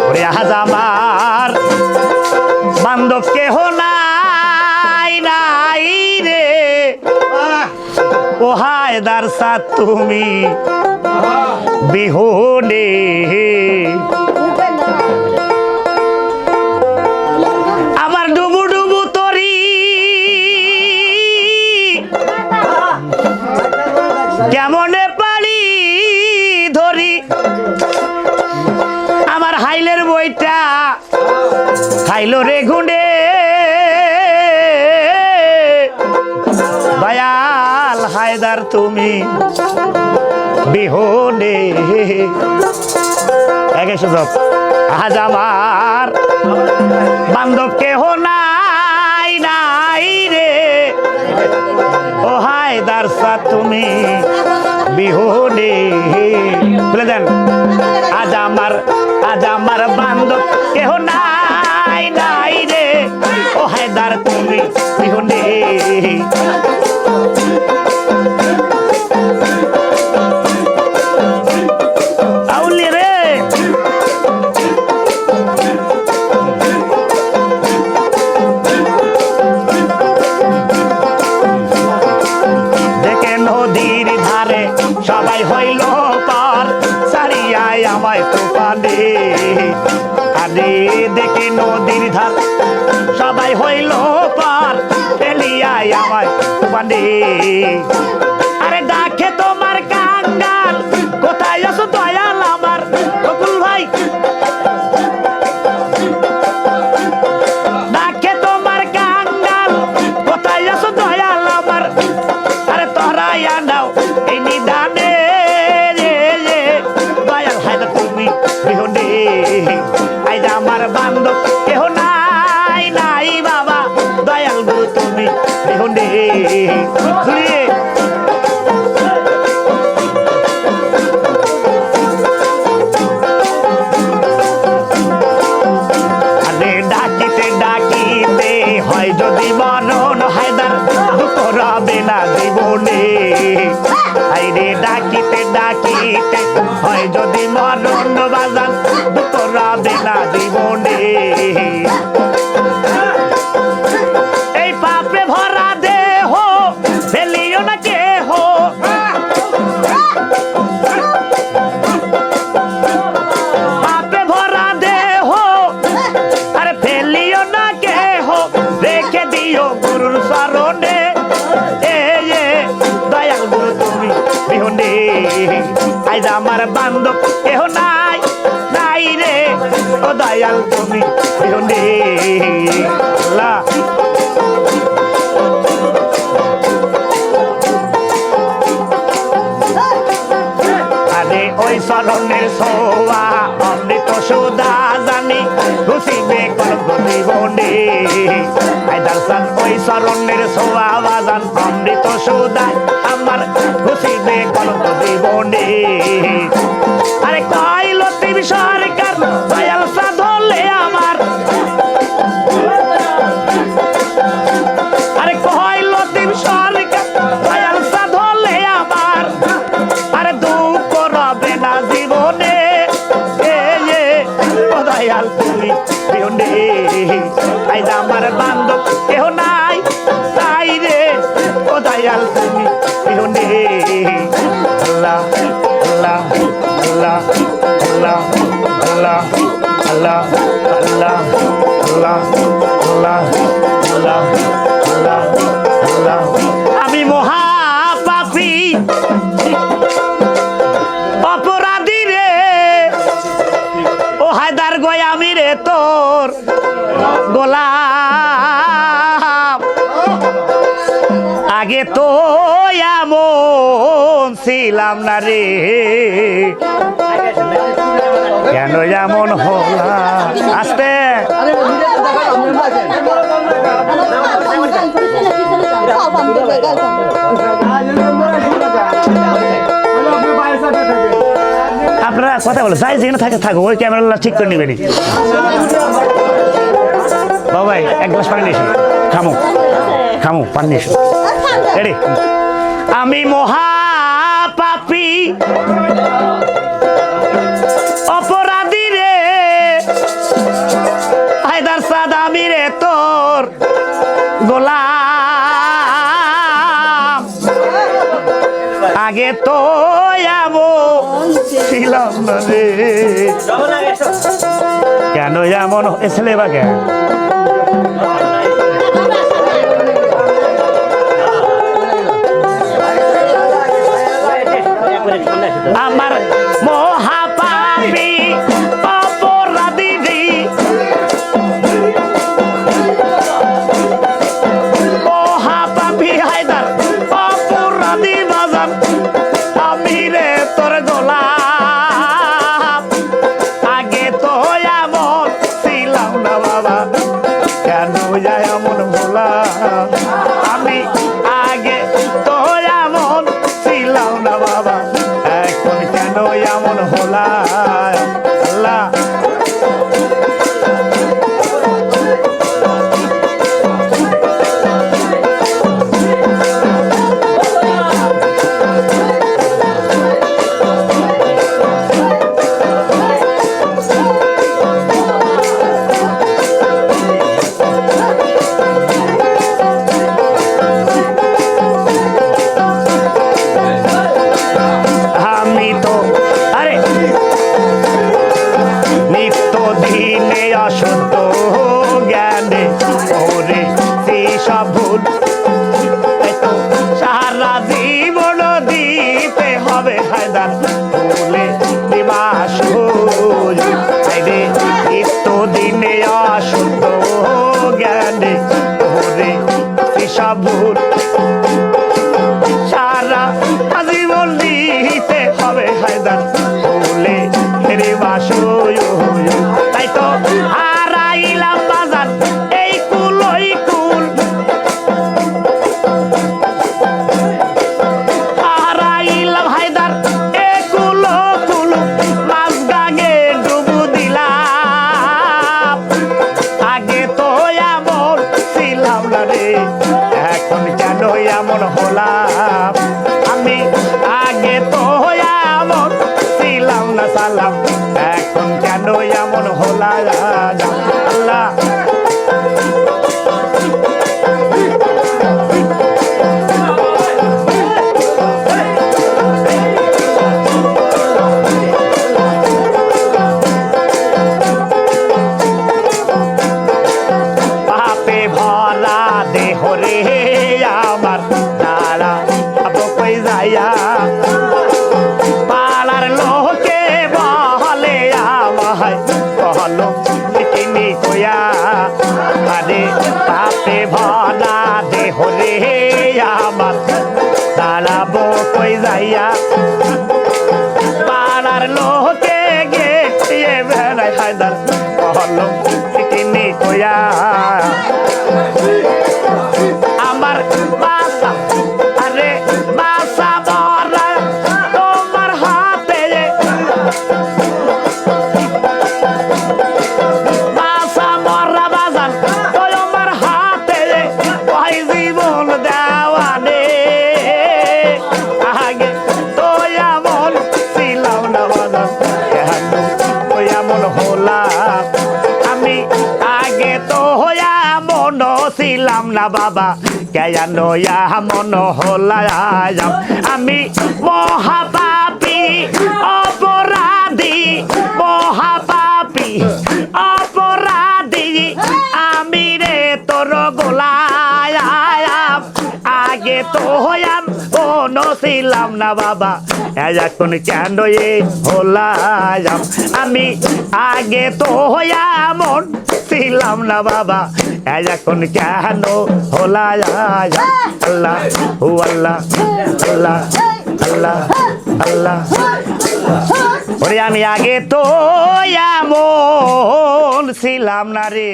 ওরে আজ আমার বান্ধব কেহ নাই নাই রে ও হায়দার সাথ তুমি বিহনে আমার ডুবু ডুবু তরি কেমনে পারি ধরি আমার হাইলের বইটা খাইলো রে গুনে দয়াল হায়দার তুমি বিহনে একে সুযোগ আজ আমার বান্ধব কেহ নাই নাই রে ও হায়দার সাথ তুমি বিহনে বলে দেন আজ আমার বান্ধব কেহ নাই নাই রে ও হায়দার তুমি বিহনে আউলি রে দেখে নদীর ধারে সবাই হইল পার সারিয়ায় আমায় তুফানে আরে দেখে নদীর ধার সবাই হইল পার ফেলিয়ায় আমায় তুফানে আরে ডাকে তোমার কাঙ্গাল কোথায় আছো দয়াল আমার বকুল ভাই ডাকে তোমার কাঙ্গাল কোথায় আছো দয়াল আমার আরে তোরাই আনাও এই নিদানে রে দয়াল হায়দার তুমি বিহনে আইজ আমার বান্ধব কেহ নাই নাই বাবা দয়াল গুরু তুমি বিহনে ডাকিতে ডাকিতে হয় যদি মরণ হায়দার দুঃখ রবে না জীবনে আইরে ডাকিতে ডাকিতে হয় যদি মরণ বাজান দুঃখ রবে না জীবনে এই পাপে ভরা দেহ ফেলিও না কেহ পাপে ভরা দেহ আরে ফেলিও না কেহ রেখে দিও গুরুর শরণে দয়াল গুরু তুমি বিহনে আইজ আমার বান্ধব কেহ নাই নাই রে ও দয়াল তুমি বিহনে আল্লাহ আরে ওই শরণের সোয়া অমৃত সুদা জানি ঘুষিবে কলঙ্ক জীবনে হায়দার সাথ ওই শরণের সোয়া বাজান অমৃত সুদায় আমার ঘুষিবে কলঙ্ক জীবনে আরে কইল তুমি সরকার দয়াল সাধ হলে আমার আরে কইল তুমি সরকার দয়াল সাধ হলে আমার আরে দুঃখ রবে না জীবনে ও দয়াল তুমি বিহনে আইজ আমার বান্ধব কেহ নাই তাই রে ও দয়াল তুমি বিহনে আল্লাহ আল্লাহ আল্লাহ আল্লাহ আল্লাহ আল্লাহ আল্লাহ আল্লাহ আল্লাহ আল্লাহ আল্লাহ আল্লাহ আমি মহাপাপী অপরাধী রে ও হায়দার গোয়ামি রে তোর গোলাম আগে তো এমন ছিলাম না রে কেন এমন হলাম আস্তে আপনারা কথা বলো যাই যেখানে থাকে থাকো ওই ক্যামেরা ঠিক করে নিবেনি বাবাই এক গ্লাস পানি নিয়েছি খামো খামো পানি নিয়েছি রেডি আমি মহাপাপী অপরাধী রে এমন ছিলাম না রে কেন এমন ছেলে বা কেন আমার মহাপাপী অপরাধী মহাপাপী হায়দার অপরাধী বাজান আমি রে তোর গোলাম আগে তো এমন ছিলাম না বাবা কেন যায় এমন ভোলা আমি আগে তো এমন ছিলাম না বাবা এখন কেন এমন হলা আল্লাহ অশুদ্ধ জ্ঞানে ওরে সব ভুল সারা জীবন দিতে হবে হায়দার বলে দিবাস নিত্য দিনে অশুদ্ধ জ্ঞানে ওরে সব ভুল সারা জীবন দিতে হবে হায়দার বলে দিবাস তাই তো হারাইলাম বাজার এই কুল ওই কুল হারাইলাম হায়দার এই কুল কুল মাছ গাঙে ডুবু দিলাম আগে তো এমন ছিলাম না রে এখন কেন এমন হলাম আমি আগে তো এমন ছিলাম না সালাম এখন কেন এমন হলা আল্লাহ পাপে ভরা দেহ রে আমার দাঁড়া কই যাইয়া পাড়ার লোকে বলে আমায় কহলো কিনি কয়া আরে পাপে ভরা দেহ রে আমার দাঁড়াবো কই যাইয়া পাড়ার লোকে গিয়ে বেড়াই হায়দার কহলো কিনি কয়া আমার বাসা আরে বাসা বরা তোমার হাতে বাসা বরা বাজান তোমার হাতে ওই জীবন দেওয়ানে আগে তো এমন ছিলাম না বাজান কেন তো এমন হলাম আমি আগে তো এমন ছিলাম না বাবা কেন এমন হলাম আমি মহাপাপী অপরাধী মহাপাপী অপরাধী আমি রে তোর গোলাম আগে তো এমন ছিলাম না বাবা এখন কেন হলাম আমি আগে তো এমন ছিলাম না বাবা এখন কেন হলা আল্লাহ হু আল্লাহ আল্লাহ আল্লাহ আল্লাহ ওরে আমি আগে তো এমন ছিলাম না রে।